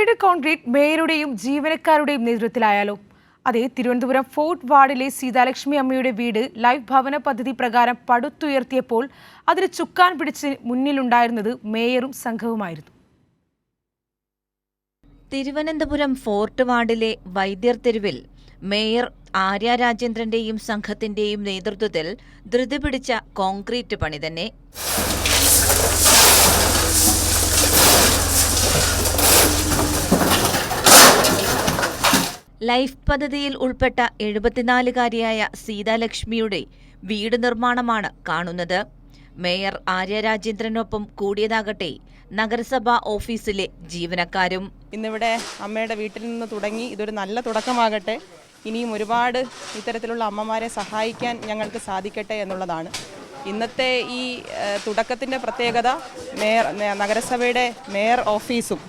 വീട് കോൺക്രീറ്റ് മേയറുടെയും ജീവനക്കാരുടെയും നേതൃത്വത്തിലായാലോ? അതെ, തിരുവനന്തപുരം ഫോർട്ട് വാർഡിലെ സീതാലക്ഷ്മി അമ്മയുടെ വീട് ലൈഫ് ഭവന പദ്ധതി പ്രകാരം പടുത്തുയർത്തിയപ്പോൾ അതിന് ചുക്കാൻ പിടിച്ച് മുന്നിലുണ്ടായിരുന്നത് മേയറും സംഘവുമായിരുന്നു. തിരുവനന്തപുരം ഫോർട്ട് വാർഡിലെ വൈദ്യർ തെരുവിൽ മേയർ ആര്യ രാജേന്ദ്രന്റെയും സംഘത്തിന്റെയും നേതൃത്വത്തിൽ ധൃതി പിടിച്ച കോൺക്രീറ്റ് പണി തന്നെ. ലൈഫ് പദ്ധതിയിൽ ഉൾപ്പെട്ട 74-കാരിയായ സീതാലക്ഷ്മിയുടെ വീട് നിർമ്മാണമാണ് കാണുന്നത്. മേയർ ആര്യ രാജേന്ദ്രനൊപ്പം കൂടിയതാകട്ടെ നഗരസഭാ ഓഫീസിലെ ജീവനക്കാരും. ഇന്നിവിടെ അമ്മയുടെ വീട്ടിൽ നിന്ന് തുടങ്ങി ഇതൊരു നല്ല തുടക്കമാകട്ടെ. ഇനിയും ഒരുപാട് ഇത്തരത്തിലുള്ള അമ്മമാരെ സഹായിക്കാൻ ഞങ്ങൾക്ക് സാധിക്കട്ടെ എന്നുള്ളതാണ് ഇന്നത്തെ ഈ തുടക്കത്തിൻ്റെ പ്രത്യേകത. നഗരസഭയുടെ മേയർ ഓഫീസും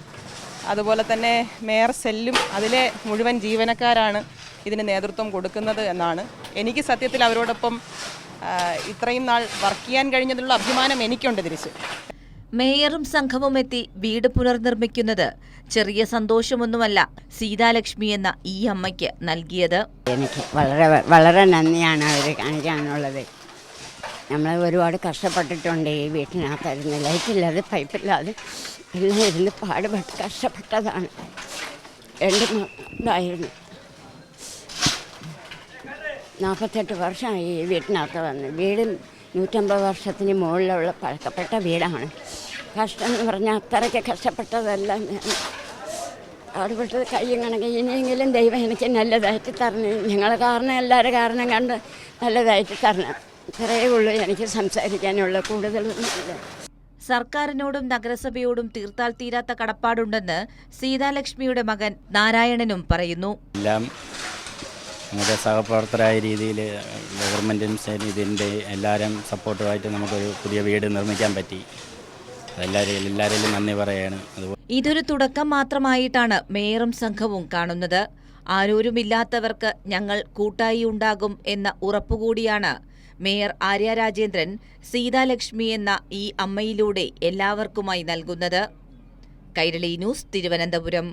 അതുപോലെ തന്നെ മേയർ സെല്ലും അതിലെ മുഴുവൻ ജീവനക്കാരാണ് ഇതിന് നേതൃത്വം കൊടുക്കുന്നത് എന്നാണ്. എനിക്ക് സത്യത്തിൽ അവരോടൊപ്പം ഇത്രയും നാൾ വർക്ക് ചെയ്യാൻ കഴിഞ്ഞതിലുള്ള അഭിമാനം എനിക്കുണ്ട്. തിരിച്ച് മേയറും സംഘവും എത്തി വീട് പുനർനിർമ്മിക്കുന്നത് ചെറിയ സന്തോഷമൊന്നുമല്ല സീതാലക്ഷ്മി എന്ന ഈ അമ്മയ്ക്ക് നൽകിയത്. എനിക്ക് വളരെ വളരെ നന്ദിയാണ് അവർ കാണിക്കാനുള്ളത്. നമ്മൾ ഒരുപാട് കഷ്ടപ്പെട്ടിട്ടുണ്ട്. ഈ വീട്ടിനകത്തായിരുന്നു ലൈറ്റില്ലാതെ പൈപ്പില്ലാതെ എല്ലാം ഇരുന്ന് പാടുപെട്ട് കഷ്ടപ്പെട്ടതാണ്. 2 ഇതായിരുന്നു. 48 വർഷമായി ഈ വീട്ടിനകത്ത് വന്ന്. വീട് 150 വർഷത്തിന് മുകളിലുള്ള പഴക്കപ്പെട്ട വീടാണ്. കഷ്ടം എന്ന് പറഞ്ഞാൽ അത്രയ്ക്ക് കഷ്ടപ്പെട്ടതെല്ലാം പാടുപെട്ടത് കയ്യും കണക്ക്. ഇനിയെങ്കിലും ദൈവം എനിക്ക് നല്ലതായിട്ട് തരണം. ഞങ്ങൾ കാരണം എല്ലാവരും കാരണം കണ്ട് നല്ലതായിട്ട് തരണം. ഇത്രയേ ഉള്ളൂ എനിക്ക് സംസാരിക്കാനുള്ള, കൂടുതലൊന്നുമില്ല. സർക്കാരിനോടും നഗരസഭയോടും തീർത്താൽ തീരാത്ത കടപ്പാടുണ്ടെന്ന് സീതാലക്ഷ്മിയുടെ മകൻ നാരായണനും പറയുന്നു. എല്ലാം നമ്മുടെ സഹപ്രവർത്തകരായ രീതിയിൽ ഗവൺമെൻറ്റും ഇതിൻ്റെ എല്ലാവരും സപ്പോർട്ടുമായിട്ട് നമുക്കൊരു പുതിയ വീട് നിർമ്മിക്കാൻ പറ്റി. എല്ലാവരെയും നന്ദി പറയാണ്. ഇതൊരു തുടക്കം മാത്രമായിട്ടാണ് മേയറും സംഘവും കാണുന്നത്. ആരോരുമില്ലാത്തവർക്ക് ഞങ്ങൾ കൂട്ടായി ഉണ്ടാകും എന്ന ഉറപ്പുകൂടിയാണ് മേയർ ആര്യ രാജേന്ദ്രൻ സീതാലക്ഷ്മി എന്ന ഈ അമ്മയിലൂടെ എല്ലാവർക്കുമായി നൽകുന്നത്. കൈരളി ന്യൂസ്, തിരുവനന്തപുരം.